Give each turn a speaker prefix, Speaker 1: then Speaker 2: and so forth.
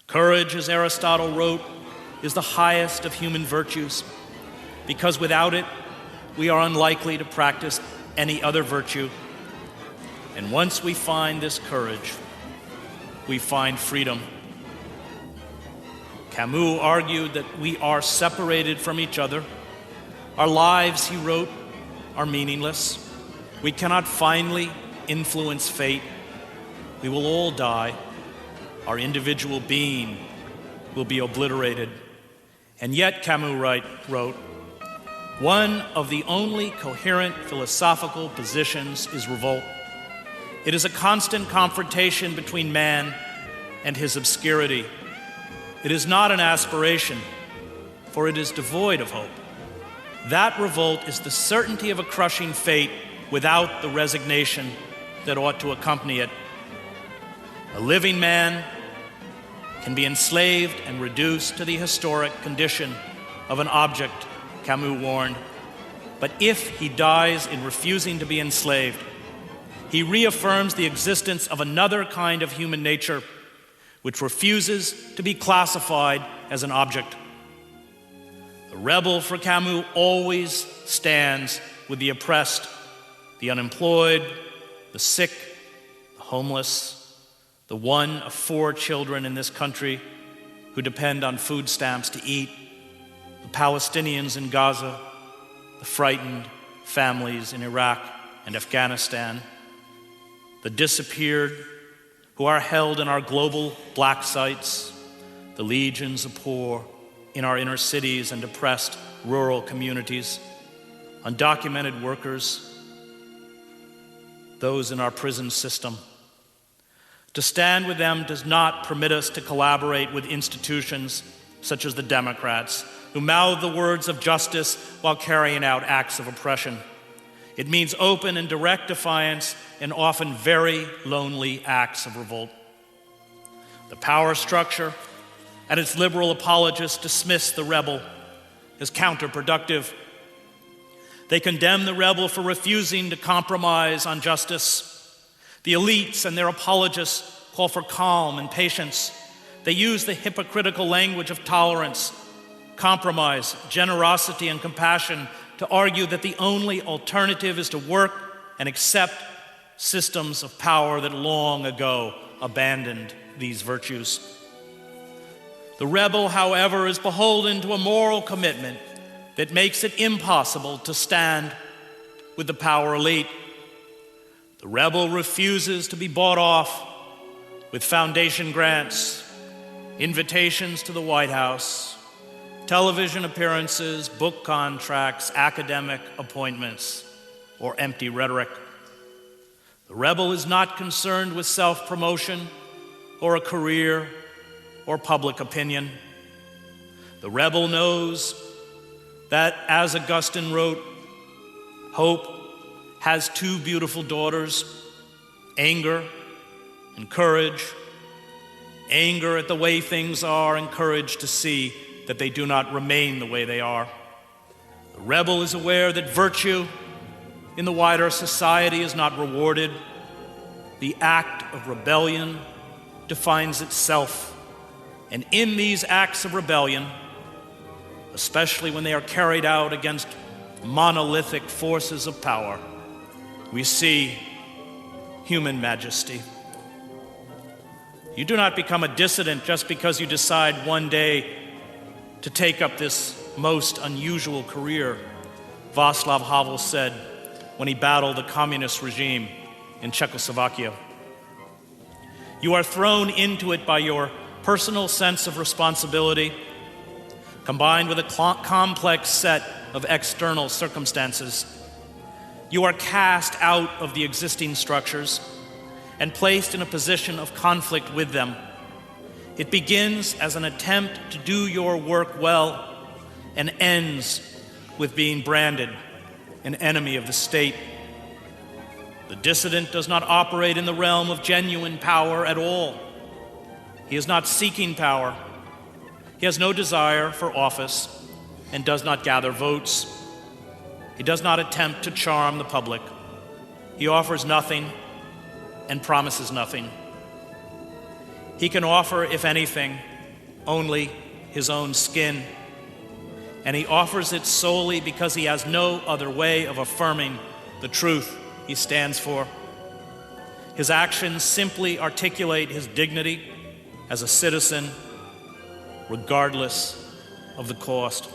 Speaker 1: Courage, as Aristotle wrote, is the highest of human virtues, because without it, we are unlikely to practice any other virtue. And once we find this courage, we find freedom. Camus argued that we are separated from each other. Our lives, he wrote, are meaningless. We cannot finally influence fate. We will all die. Our individual being will be obliterated. And yet, Camus wrote, one of the only coherent philosophical positions is revolt. It is a constant confrontation between man and his obscurity. It is not an aspiration, for it is devoid of hope. That revolt is the certainty of a crushing fate without the resignation that ought to accompany it. A living man can be enslaved and reduced to the historic condition of an object, Camus warned. But if he dies in refusing to be enslaved, he reaffirms the existence of another kind of human nature which refuses to be classified as an object. The rebel, for Camus, always stands with the oppressed, the unemployed, the sick, the homeless, the one of 4 children in this country who depend on food stamps to eat, the Palestinians in Gaza, the frightened families in Iraq and Afghanistan, the disappeared who are held in our global black sites, the legions of poor in our inner cities and depressed rural communities, undocumented workers, those in our prison system. To stand with them does not permit us to collaborate with institutions such as the Democrats, who mouth the words of justice while carrying out acts of oppression. It means open and direct defiance and often very lonely acts of revolt. The power structure and its liberal apologists dismiss the rebel as counterproductive. They condemn the rebel for refusing to compromise on justice. The elites and their apologists call for calm and patience. They use the hypocritical language of tolerance, compromise, generosity, and compassion to argue that the only alternative is to work and accept systems of power that long ago abandoned these virtues. The rebel, however, is beholden to a moral commitment that makes it impossible to stand with the power elite. The rebel refuses to be bought off with foundation grants, invitations to the White House, television appearances, book contracts, academic appointments, or empty rhetoric. The rebel is not concerned with self-promotion or a career or public opinion. The rebel knows that, as Augustine wrote, hope has 2 beautiful daughters, anger and courage. Anger at the way things are, and courage to see that they do not remain the way they are. The rebel is aware that virtue in the wider society is not rewarded. The act of rebellion defines itself. And in these acts of rebellion, especially when they are carried out against monolithic forces of power, we see human majesty. You do not become a dissident just because you decide one day to take up this most unusual career, Václav Havel said when he battled the communist regime in Czechoslovakia. You are thrown into it by your personal sense of responsibility, combined with a complex set of external circumstances. You are cast out of the existing structures and placed in a position of conflict with them. It begins as an attempt to do your work well and ends with being branded an enemy of the state. The dissident does not operate in the realm of genuine power at all. He is not seeking power. He has no desire for office and does not gather votes. He does not attempt to charm the public. He offers nothing and promises nothing. He can offer, if anything, only his own skin, and he offers it solely because he has no other way of affirming the truth he stands for. His actions simply articulate his dignity as a citizen, regardless of the cost.